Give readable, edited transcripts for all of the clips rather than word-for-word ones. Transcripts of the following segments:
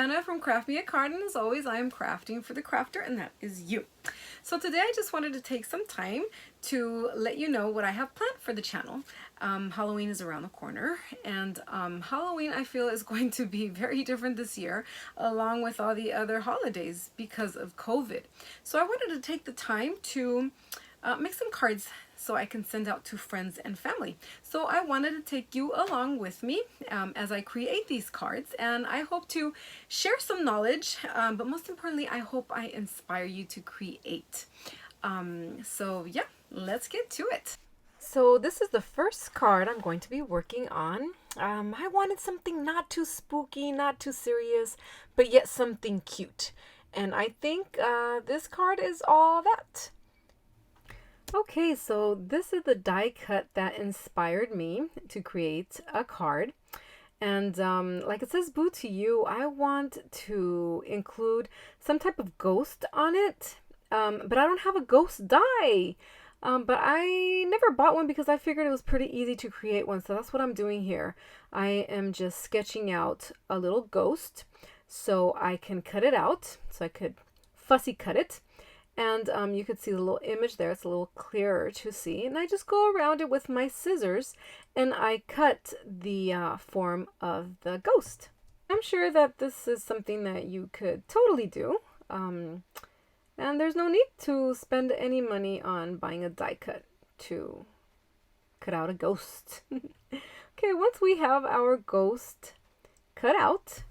Hannah from Craft Me a Card, and as always, I am crafting for the crafter, and that is you. So today I just wanted to take some time to let you know what I have planned for the channel. Halloween is around the corner, and Halloween I feel is going to be very different this year, along with all the other holidays because of COVID. So I wanted to take the time to make some cards so I can send out to friends and family. So I wanted to take you along with me as I create these cards, and I hope to share some knowledge, but most importantly, I hope I inspire you to create. So yeah, let's get to it. So this is the first card I'm going to be working on. I wanted something not too spooky, not too serious, but yet something cute. And I think this card is all that. Okay, so this is the die cut that inspired me to create a card. And like it says, Boo to You, I want to include some type of ghost on it, but I don't have a ghost die. But I never bought one because I figured it was pretty easy to create one, so that's what I'm doing here. I am just sketching out a little ghost so I can cut it out, so I could fussy cut it. And you could see the little image there. It's a little clearer to see. And I just go around it with my scissors and I cut the form of the ghost. I'm sure that this is something that you could totally do. And there's no need to spend any money on buying a die cut to cut out a ghost. Okay, once we have our ghost cut out,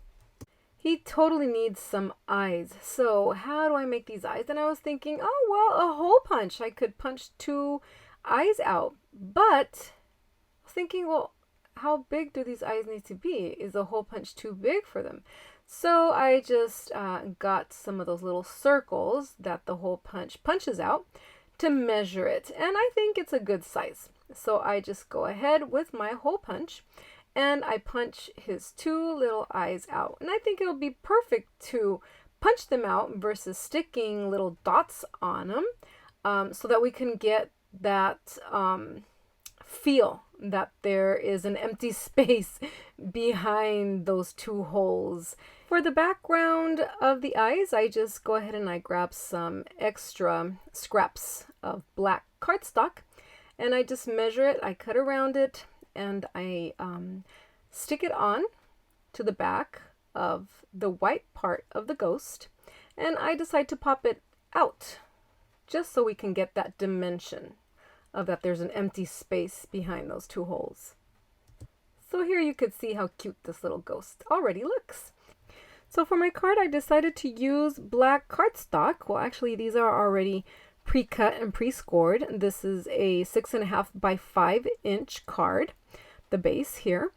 he totally needs some eyes. So how do I make these eyes? And I was thinking, oh, well, a hole punch. I could punch 2 eyes out. But I was thinking, well, how big do these eyes need to be? Is a hole punch too big for them? So I just got some of those little circles that the hole punch punches out to measure it. And I think it's a good size. So I just go ahead with my hole punch and I punch his 2 little eyes out. And I think it'll be perfect to punch them out versus sticking little dots on them, so that we can get that feel that there is an empty space behind those 2 holes. For the background of the eyes, I just go ahead and I grab some extra scraps of black cardstock and I just measure it, I cut around it, and I stick it on to the back of the white part of the ghost, and I decide to pop it out just so we can get that dimension of that there's an empty space behind those 2 holes. So here you could see how cute this little ghost already looks. So for my card, I decided to use black cardstock. Well, actually these are already pre-cut and pre-scored. This is a 6.5 by 5 inch card, the base here.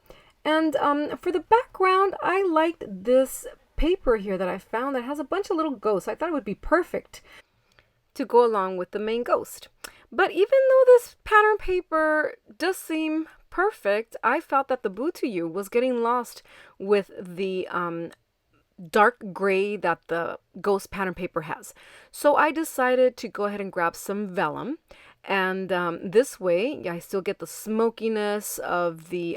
And for the background, I liked this paper here that I found that has a bunch of little ghosts. I thought it would be perfect to go along with the main ghost. But even though this pattern paper does seem perfect, I felt that the Boo to You was getting lost with the dark gray that the ghost pattern paper has. So I decided to go ahead and grab some vellum, and this way I still get the smokiness of the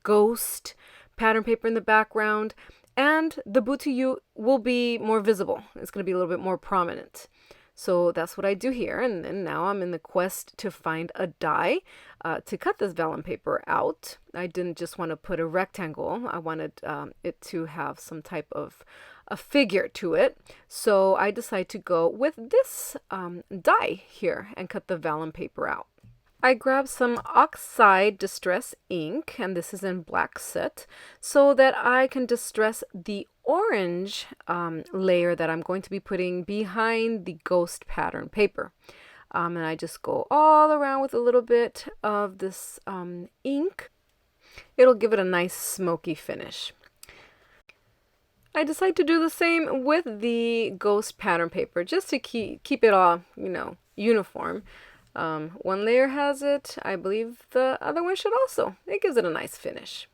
ghost pattern paper in the background, and the Boo to You will be more visible. It's going to be a little bit more prominent. So that's what I do here, and then now I'm in the quest to find a die to cut this vellum paper out. I didn't just want to put a rectangle. I wanted it to have some type of a figure to it. So I decided to go with this die here and cut the vellum paper out. I grabbed some Oxide distress ink, and this is in black set, so that I can distress the orange layer that I'm going to be putting behind the ghost pattern paper. And I just go all around with a little bit of this ink. It'll give it a nice smoky finish. I decided to do the same with the ghost pattern paper just to keep it all, uniform. One layer has it. I believe the other one should also. It gives it a nice finish.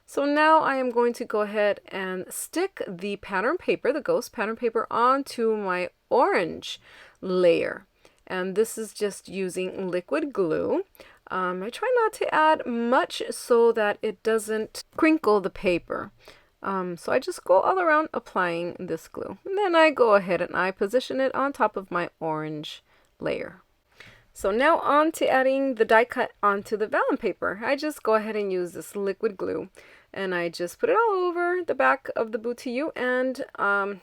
So now I am going to go ahead and stick the pattern paper, the ghost pattern paper, onto my orange layer. And this is just using liquid glue. I try not to add much so that it doesn't crinkle the paper. So I just go all around applying this glue. And then I go ahead and I position it on top of my orange layer. So now on to adding the die cut onto the vellum paper. I just go ahead and use this liquid glue and I just put it all over the back of the boot to you and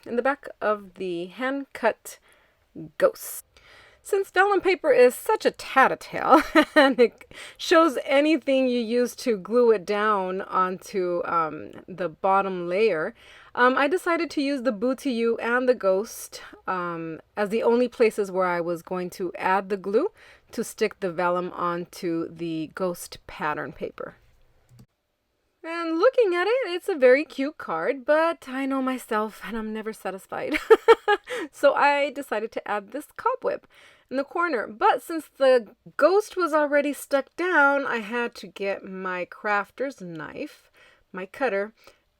in the back of the hand cut ghosts. Since vellum paper is such a tattletale and it shows anything you use to glue it down onto the bottom layer, I decided to use the Boo-to-You and the ghost as the only places where I was going to add the glue to stick the vellum onto the ghost pattern paper. And looking at it, it's a very cute card, but I know myself and I'm never satisfied. So I decided to add this cobweb in the corner. But since the ghost was already stuck down, I had to get my crafter's knife, my cutter,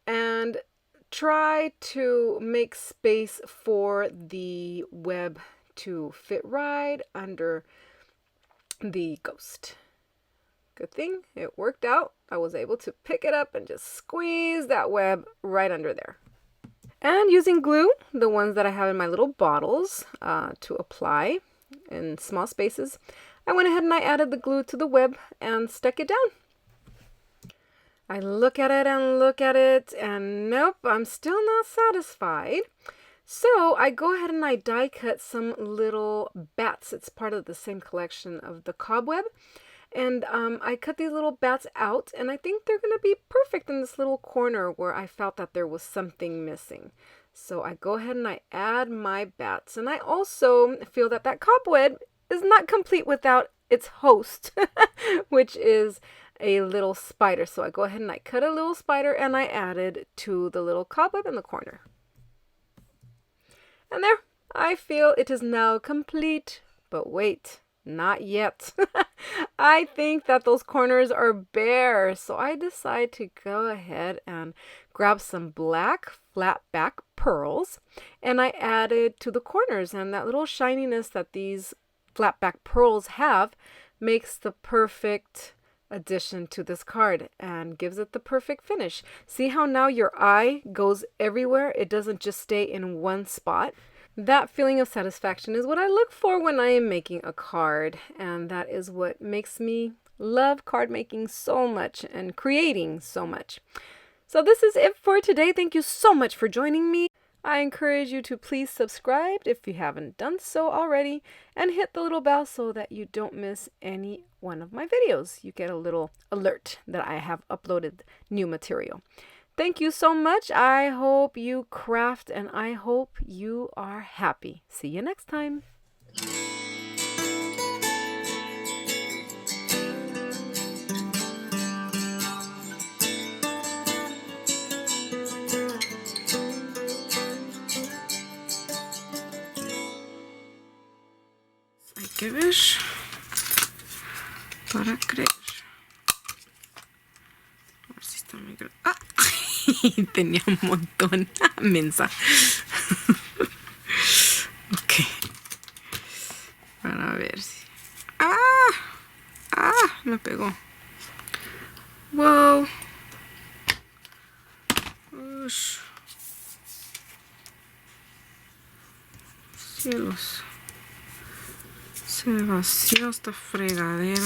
and try to make space for the web to fit right under the ghost. Good thing it worked out. I was able to pick it up and just squeeze that web right under there. And using glue, the ones that I have in my little bottles to apply in small spaces, I went ahead and I added the glue to the web and stuck it down. I look at it and look at it and nope, I'm still not satisfied. So I go ahead and I die cut some little bats. It's part of the same collection of the cobweb. And I cut these little bats out, and I think they're going to be perfect in this little corner where I felt that there was something missing. So I go ahead and I add my bats. And I also feel that that cobweb is not complete without its host, which is a little spider. So I go ahead and I cut a little spider and I add it to the little cobweb in the corner. And there, I feel it is now complete. But wait. Not yet. I think that those corners are bare, so I decide to go ahead and grab some black flat back pearls and I add it to the corners, and that little shininess that these flat back pearls have makes the perfect addition to this card and gives it the perfect finish. See how now your eye goes everywhere? It doesn't just stay in one spot. That feeling of satisfaction is what I look for when I am making a card, and that is what makes me love card making so much and creating so much. So this is it for today. Thank you so much for joining me. I encourage you to please subscribe if you haven't done so already, and hit the little bell so that you don't miss any one of my videos. You get a little alert that I have uploaded new material. Thank you so much. I hope you craft and I hope you are happy. See you next time. Hay que ver para creer. A ver si está muy grande. ¡Ah! Tenía un montón. Mensa. Ok. Para ver si... ¡Ah! ¡Ah! Me pegó. ¡Wow! Ush. Cielos. Se vació esta fregadera.